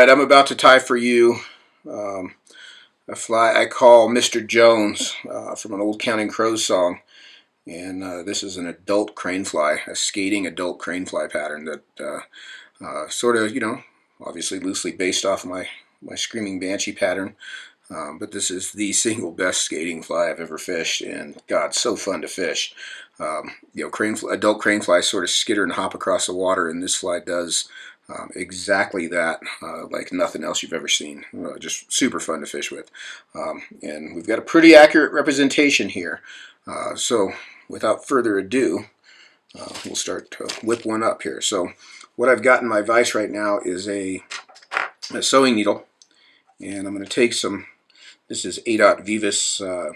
Alright, I'm about to tie for you a fly I call Mr. Jones from an old Counting Crows song. And this is an adult cranefly, a skating adult cranefly pattern that sort of, obviously loosely based off my Screaming Banshee pattern. But this is the single best skating fly I've ever fished, and God, so fun to fish. Adult craneflies sort of skitter and hop across the water, and this fly does exactly that, like nothing else you've ever seen. Just super fun to fish with. And we've got a pretty accurate representation here. So without further ado, we'll start to whip one up here. So what I've got in my vise right now is a sewing needle, and I'm going to take some, this is 8-aught Veevus,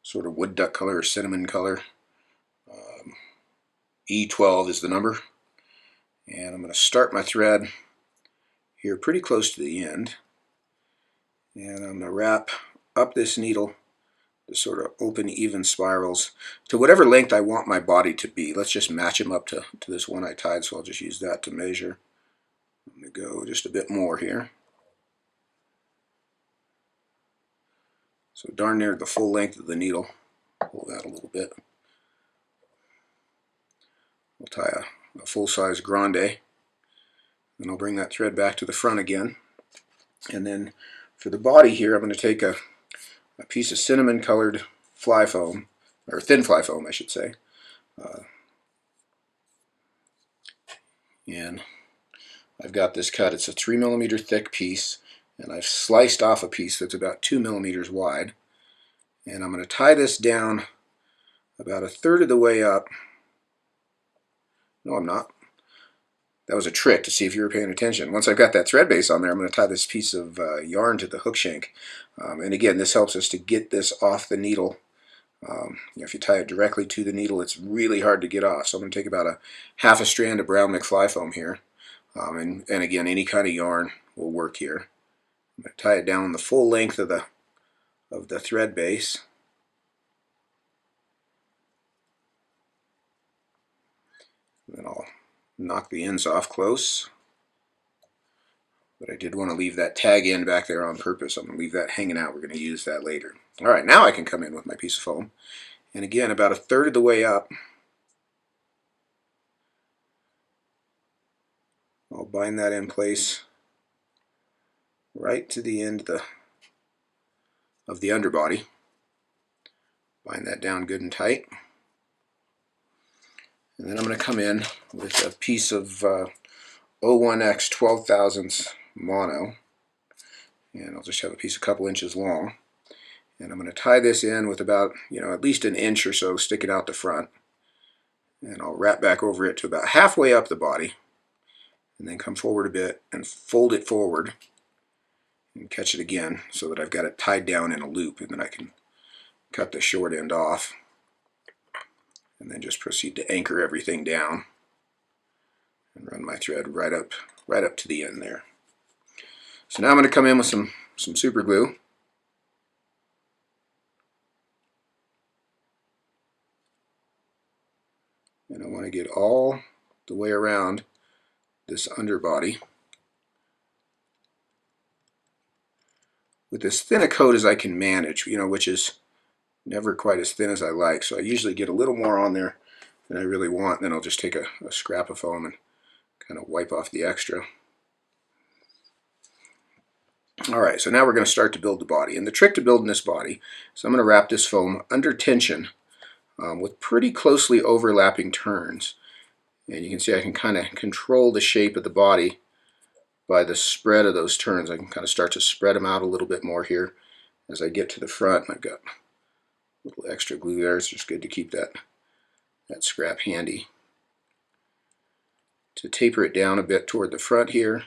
sort of wood duck color or cinnamon color. E12 is the number. And I'm going to start my thread here pretty close to the end. And I'm going to wrap up this needle to sort of open even spirals to whatever length I want my body to be. Let's just match them up to this one I tied, so I'll just use that to measure. I'm going to go just a bit more here. So darn near the full length of the needle. Pull that a little bit. We'll tie a full-size grande. Then I'll bring that thread back to the front again. And then for the body here, I'm going to take a piece of cinnamon-colored fly foam, or thin fly foam, I should say. And I've got this cut. It's a 3mm thick piece, and I've sliced off a piece that's about 2 millimeters wide. And I'm going to tie this down about 1/3 of the way up. No, I'm not. That was a trick to see if you were paying attention. Once I've got that thread base on there, I'm going to tie this piece of yarn to the hook shank. And again, this helps us to get this off the needle. If you tie it directly to the needle, it's really hard to get off. So I'm going to take about a half a strand of brown McFly foam here. And again, any kind of yarn will work here. I'm going to tie it down the full length of the thread base. And then I'll knock the ends off close. But I did want to leave that tag end back there on purpose. I'm going to leave that hanging out. We're going to use that later. Alright, now I can come in with my piece of foam. And again, about 1/3 of the way up, I'll bind that in place right to the end of the underbody. Bind that down good and tight. And then I'm going to come in with a piece of 01X 12/1000 mono. And I'll just have a piece a couple inches long. And I'm going to tie this in with about, at least an inch or so sticking out the front. And I'll wrap back over it to about halfway up the body. And then come forward a bit and fold it forward. And catch it again so that I've got it tied down in a loop. And then I can cut the short end off. And then just proceed to anchor everything down and run my thread right up to the end there. So now I'm going to come in with some super glue. And I want to get all the way around this underbody with as thin a coat as I can manage, which is never quite as thin as I like. So I usually get a little more on there than I really want. Then I'll just take a scrap of foam and kind of wipe off the extra. Alright, so now we're going to start to build the body. And the trick to building this body is I'm going to wrap this foam under tension with pretty closely overlapping turns. And you can see I can kind of control the shape of the body by the spread of those turns. I can kind of start to spread them out a little bit more here as I get to the front. I've got a little extra glue there. It's just good to keep that scrap handy. To taper it down a bit toward the front here.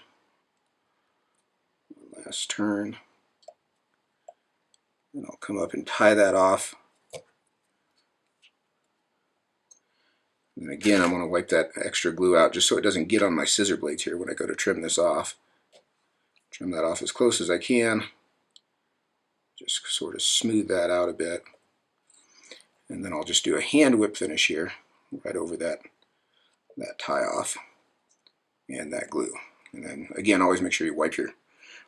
Last turn. And I'll come up and tie that off. And again, I'm going to wipe that extra glue out just so it doesn't get on my scissor blades here when I go to trim this off. Trim that off as close as I can. Just sort of smooth that out a bit. And then I'll just do a hand whip finish here, right over that tie off and that glue. And then again, always make sure you wipe your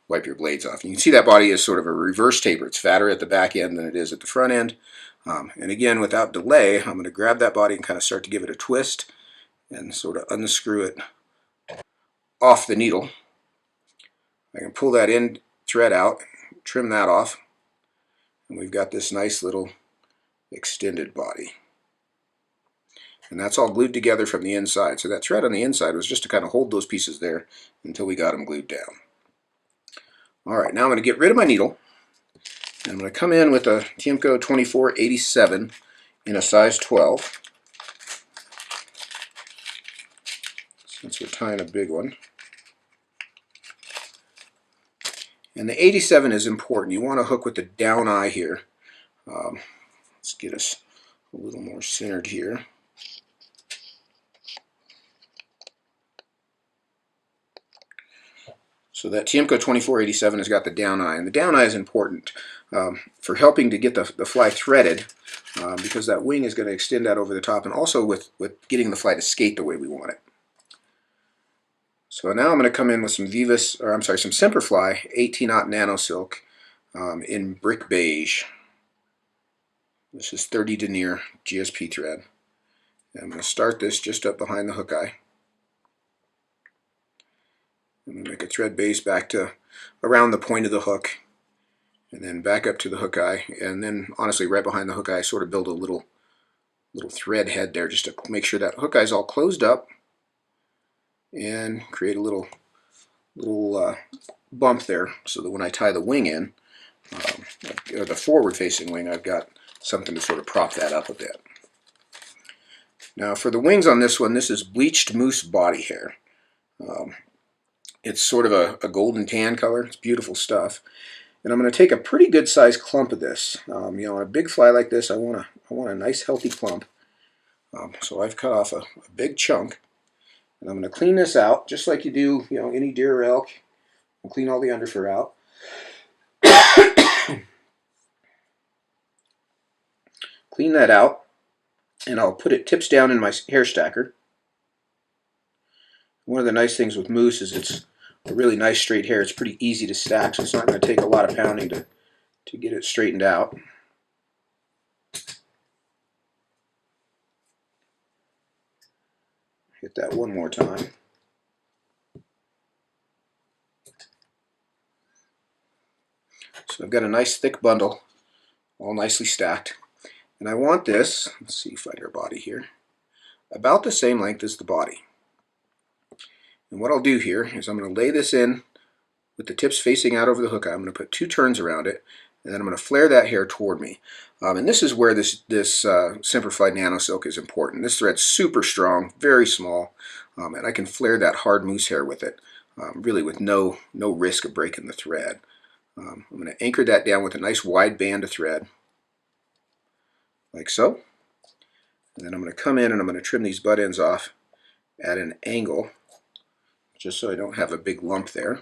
wipe your blades off. And you can see that body is sort of a reverse taper. It's fatter at the back end than it is at the front end. And again, without delay, I'm going to grab that body and kind of start to give it a twist and sort of unscrew it off the needle. I can pull that end thread out, trim that off, and we've got this nice little extended body. And that's all glued together from the inside. So that thread on the inside was just to kind of hold those pieces there until we got them glued down. All right, now I'm going to get rid of my needle. And I'm going to come in with a Tiemco 2487 in a size 12. Since we're tying a big one. And the 87 is important. You want to hook with the down eye here. Let's get us a little more centered here. So that Tiemco 2487 has got the down eye, and the down eye is important for helping to get the fly threaded because that wing is going to extend out over the top, and also with getting the fly to skate the way we want it. So now I'm going to come in with some Veevus, or I'm sorry, some Superfine 18-aught Nanosilk in brick beige. This is 30 denier GSP thread. And I'm going to start this just up behind the hook eye. I'm going to make a thread base back to around the point of the hook, and then back up to the hook eye, and then honestly right behind the hook eye, sort of build a little thread head there just to make sure that hook eye is all closed up, and create a little bump there so that when I tie the wing in, or the forward-facing wing, I've got something to sort of prop that up a bit. Now for the wings on this one, this is bleached moose body hair. It's sort of a golden tan color. It's beautiful stuff. And I'm going to take a pretty good sized clump of this. You know, on a big fly like this, I want a nice healthy clump. So I've cut off a big chunk. And I'm going to clean this out, just like you do, you know, any deer or elk. I'll clean all the underfur out. Clean that out, and I'll put it tips down in my hair stacker. One of the nice things with moose is it's a really nice straight hair. It's pretty easy to stack, so it's not going to take a lot of pounding to get it straightened out. Hit that one more time. So I've got a nice thick bundle, all nicely stacked. And I want this, let's see, find our body here, about the same length as the body. And what I'll do here is I'm going to lay this in with the tips facing out over the hook eye. I'm going to put 2 turns around it, and then I'm going to flare that hair toward me. And this is where this Superfine Nanosilk is important. This thread's super strong, very small, and I can flare that hard moose hair with it, really with no risk of breaking the thread. I'm going to anchor that down with a nice wide band of thread, like so. And then I'm going to come in and I'm going to trim these butt ends off at an angle, just so I don't have a big lump there.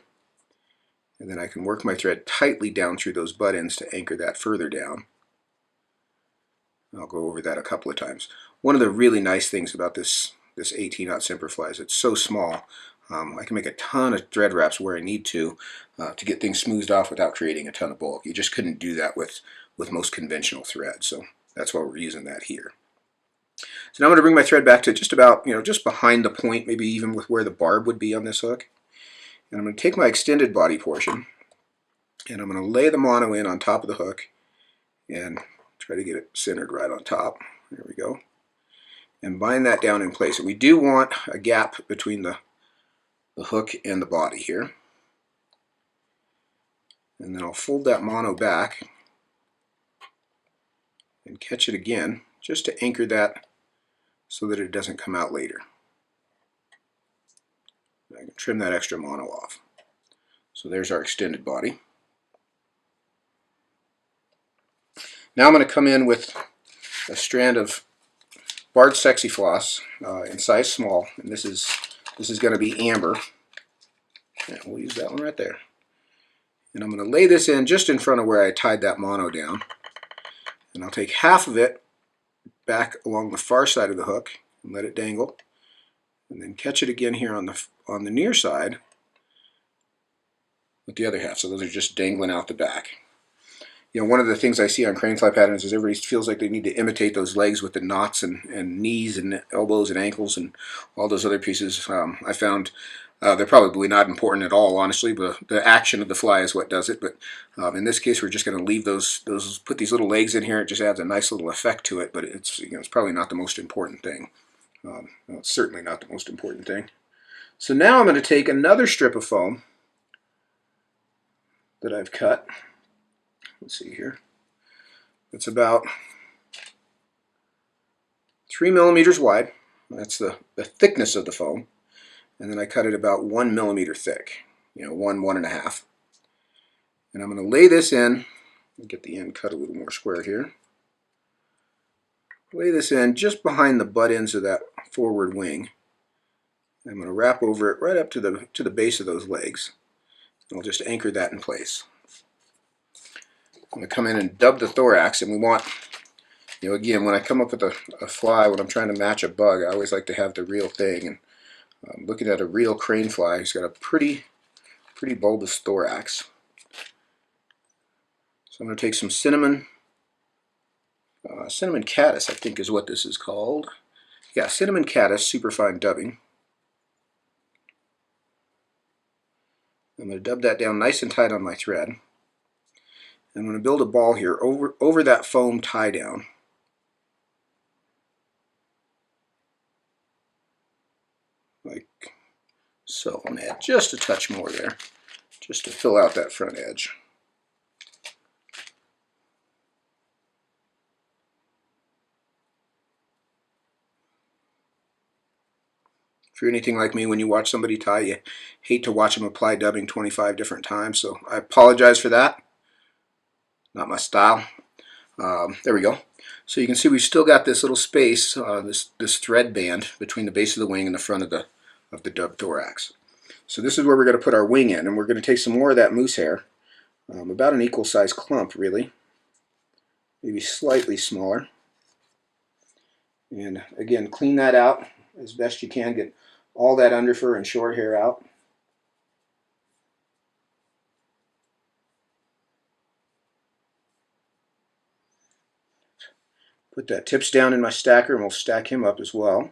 And then I can work my thread tightly down through those butt ends to anchor that further down. I'll go over that a couple of times. One of the really nice things about this 18-aught Superfine is it's so small. I can make a ton of thread wraps where I need to get things smoothed off without creating a ton of bulk. You just couldn't do that with most conventional thread, so that's why we're using that here. So now I'm going to bring my thread back to just about, just behind the point, maybe even with where the barb would be on this hook. And I'm going to take my extended body portion, and I'm going to lay the mono in on top of the hook, and try to get it centered right on top. There we go. And bind that down in place. And we do want a gap between the hook and the body here. And then I'll fold that mono back and catch it again, just to anchor that so that it doesn't come out later. I can trim that extra mono off. So there's our extended body. Now I'm going to come in with a strand of barred Sexi floss in size small, and this is going to be amber. And we'll use that one right there. And I'm going to lay this in just in front of where I tied that mono down. And I'll take half of it back along the far side of the hook and let it dangle. And then catch it again here on the near side with the other half. So those are just dangling out the back. You know, one of the things I see on Cranefly patterns is everybody feels like they need to imitate those legs with the knots and knees and elbows and ankles and all those other pieces. I found they're probably not important at all, honestly, but the action of the fly is what does it. But in this case, we're just going to leave those, put these little legs in here. It just adds a nice little effect to it, but it's, you know, it's probably not the most important thing. No, it's certainly not the most important thing. So now I'm going to take another strip of foam that I've cut. Let's see here. It's about 3 millimeters wide. That's the thickness of the foam. And then I cut it about 1 millimeter thick. You know, 1.5. And I'm going to lay this in. Get the end cut a little more square here. Lay this in just behind the butt ends of that forward wing. I'm going to wrap over it right up to the base of those legs. And I'll just anchor that in place. I'm going to come in and dub the thorax, and we want, you know, again, when I come up with a fly, when I'm trying to match a bug, I always like to have the real thing. And I'm looking at a real cranefly. He's got a pretty bulbous thorax. So I'm going to take some cinnamon caddis, I think is what this is called. Yeah, cinnamon caddis, superfine dubbing. I'm going to dub that down nice and tight on my thread. I'm going to build a ball here over that foam tie down. Like so. I'm going to add just a touch more there, just to fill out that front edge. If you're anything like me, when you watch somebody tie, you hate to watch them apply dubbing 25 different times, so I apologize for that. Not my style. There we go. So you can see we've still got this little space, this thread band between the base of the wing and the front of the dub thorax. So this is where we're going to put our wing in, and we're going to take some more of that moose hair, about an equal size clump really, maybe slightly smaller. And again, clean that out as best you can. Get all that underfur and short hair out. Put that tips down in my stacker, and we'll stack him up as well.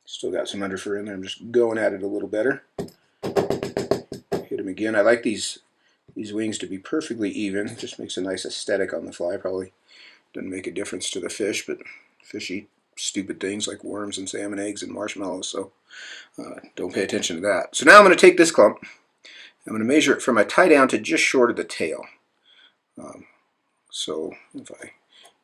Still got some underfur in there. I'm just going at it a little better. Hit him again. I like these wings to be perfectly even. It just makes a nice aesthetic on the fly. Probably doesn't make a difference to the fish, but fish eat stupid things like worms and salmon eggs and marshmallows, so don't pay attention to that. So now I'm going to take this clump. I'm going to measure it from my tie down to just short of the tail. So if I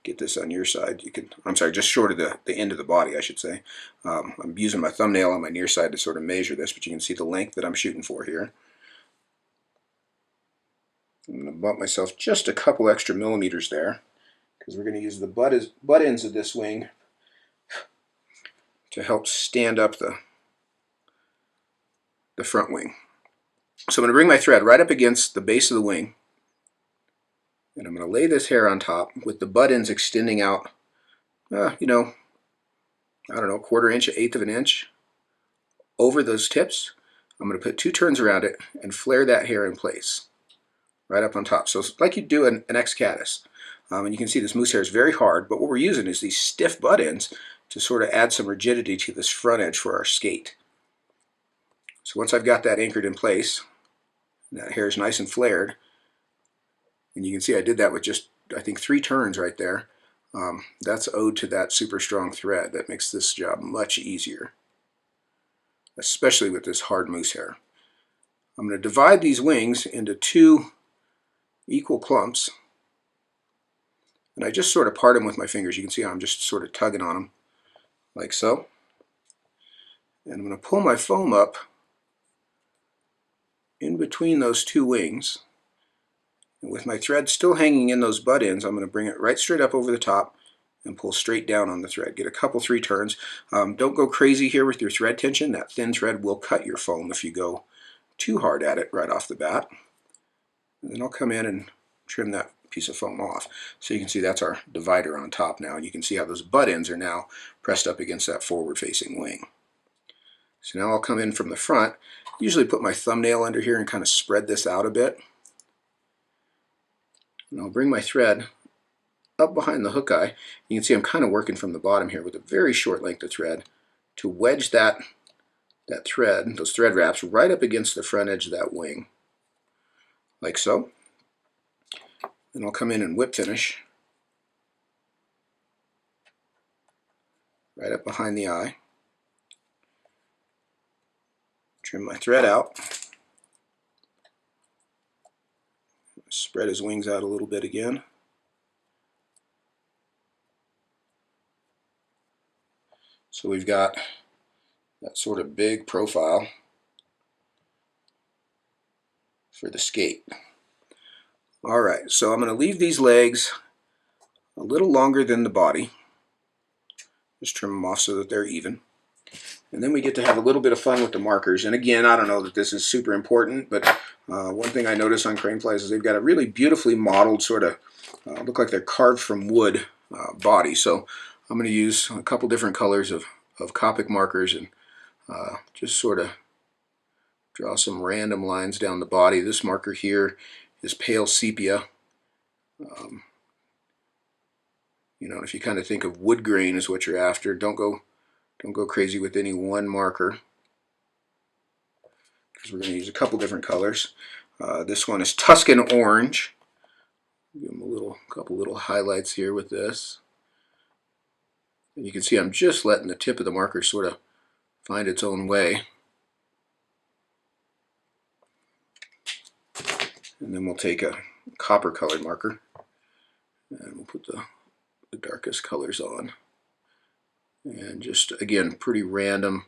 get this on your side, you can, I'm sorry, just short of the end of the body, I should say. I'm using my thumbnail on my near side to sort of measure this, but you can see the length that I'm shooting for here. I'm going to bump myself just a couple extra millimeters there, because we're going to use the butt ends of this wing to help stand up the front wing. So I'm going to bring my thread right up against the base of the wing, and I'm going to lay this hair on top with the butt ends extending out, you know, I don't know, 1/4 inch, 1/8 of an inch over those tips. I'm going to put 2 turns around it and flare that hair in place right up on top. So it's like you do an ex-caddis. And you can see this moose hair is very hard, but what we're using is these stiff butt ends to sort of add some rigidity to this front edge for our skate. So once I've got that anchored in place, that hair is nice and flared, and you can see I did that with just, I think, 3 turns right there. That's owed to that super strong thread. That makes this job much easier, especially with this hard moose hair. I'm going to divide these wings into 2 equal clumps, and I just sort of part them with my fingers. You can see how I'm just sort of tugging on them, like so. And I'm going to pull my foam up in between those 2 wings. And with my thread still hanging in those butt ends, I'm going to bring it right straight up over the top and pull straight down on the thread. Get a couple, 3 turns. Don't go crazy here with your thread tension. That thin thread will cut your foam if you go too hard at it right off the bat. And then I'll come in and trim that piece of foam off. So you can see that's our divider on top now. You can see how those butt ends are now pressed up against that forward-facing wing. So now I'll come in from the front. Usually put my thumbnail under here and kind of spread this out a bit. And I'll bring my thread up behind the hook eye. You can see I'm kind of working from the bottom here with a very short length of thread to wedge that thread, those thread wraps, right up against the front edge of that wing, like so. And I'll come in and whip finish right up behind the eye. Trim my thread out. Spread his wings out a little bit again. So we've got that sort of big profile for the skate. Alright, so I'm going to leave these legs a little longer than the body. Just trim them off so that they're even. And then we get to have a little bit of fun with the markers. And again, I don't know that this is super important, but one thing I notice on Craneflies is they've got a really beautifully modeled sort of, look like they're carved from wood body. So I'm going to use a couple different colors of Copic markers and just sort of draw some random lines down the body. This marker here is pale sepia. You know, if you kind of think of wood grain is what you're after, don't go crazy with any one marker, because we're going to use a couple different colors. This one is Tuscan orange. Give them a couple little highlights here with this. And you can see I'm just letting the tip of the marker sort of find its own way. And then we'll take a copper colored marker and we'll put the darkest colors on. And just, again, pretty random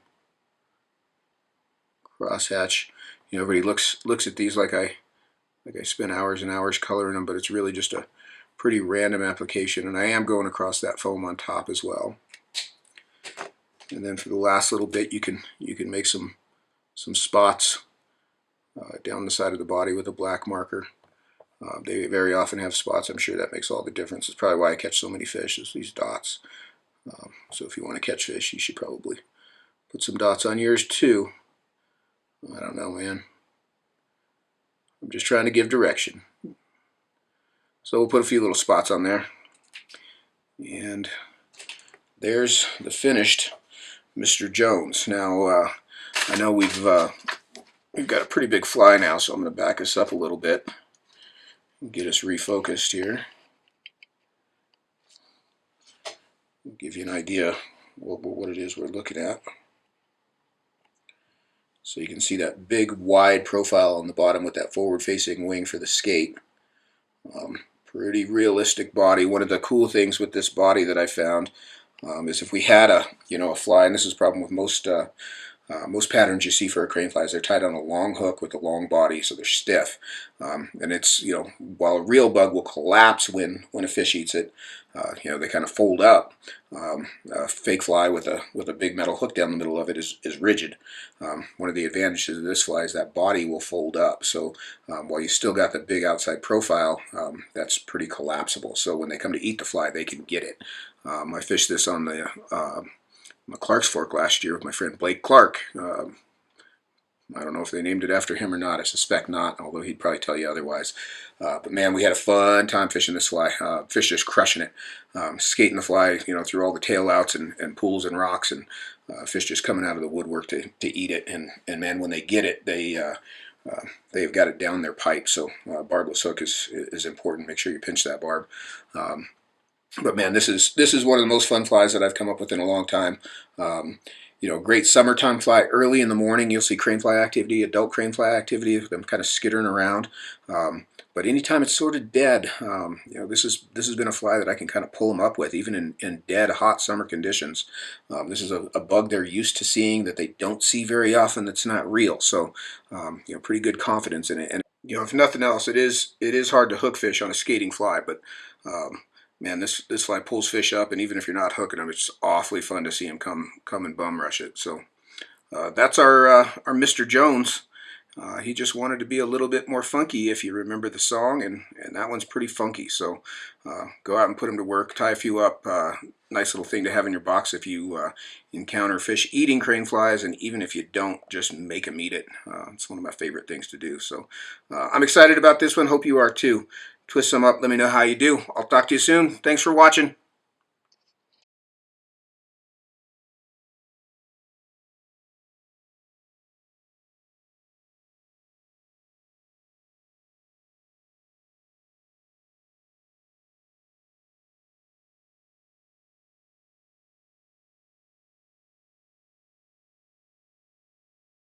crosshatch. You know, everybody looks at these like I spent hours and hours coloring them, but it's really just a pretty random application. And I am going across that foam on top as well. And then for the last little bit, you can make some spots down the side of the body with a black marker. They very often have spots. I'm sure that makes all the difference. It's probably why I catch so many fish, is these dots. So if you want to catch fish, you should probably put some dots on yours too. I don't know, man. I'm just trying to give direction. So we'll put a few little spots on there. And there's the finished Mr. Jones. Now, I know we've got a pretty big fly now, so I'm going to back us up a little bit and get us refocused here. Give you an idea what it is we're looking at. So you can see that big wide profile on the bottom with that forward facing wing for the skate. Pretty realistic body. One of the cool things with this body that I found is if we had a fly, and this is a problem with most patterns you see for a cranefly, is they're tied on a long hook with a long body, so they're stiff. And it's, while a real bug will collapse when a fish eats it, they kind of fold up. A fake fly with a big metal hook down the middle of it is rigid. One of the advantages of this fly is that body will fold up. So while you still got the big outside profile, that's pretty collapsible. So when they come to eat the fly, they can get it. I fished this on the Clark's Fork last year with my friend Blake Clark. I don't know if they named it after him or not. I suspect not, although he'd probably tell you otherwise. But man, we had a fun time fishing this fly. Fish just crushing it. Skating the fly, through all the tail outs and pools and rocks, and fish just coming out of the woodwork to eat it. And man, when they get it, they've got it down their pipe. So barbless hook is important. Make sure you pinch that barb. But man, this is one of the most fun flies that I've come up with in a long time. Great summertime fly. Early in the morning, you'll see cranefly activity, adult cranefly activity, them kind of skittering around. But anytime it's sort of dead, this has been a fly that I can kind of pull them up with, even in dead, hot summer conditions. This is a bug they're used to seeing that they don't see very often. That's not real. So, pretty good confidence in it. And if nothing else, it is hard to hook fish on a skating fly, but man, this fly pulls fish up, and even if you're not hooking them, it's awfully fun to see him come and bum rush it. So that's our Mr. Jones, He just wanted to be a little bit more funky, if you remember the song, and that one's pretty funky. So go out and put him to work, tie a few up. Nice little thing to have in your box if you encounter fish eating crane flies, and even if you don't, just make them eat it. It's one of my favorite things to do. So I'm excited about this one. Hope you are too. Twist some up. Let me know how you do. I'll talk to you soon. Thanks for watching.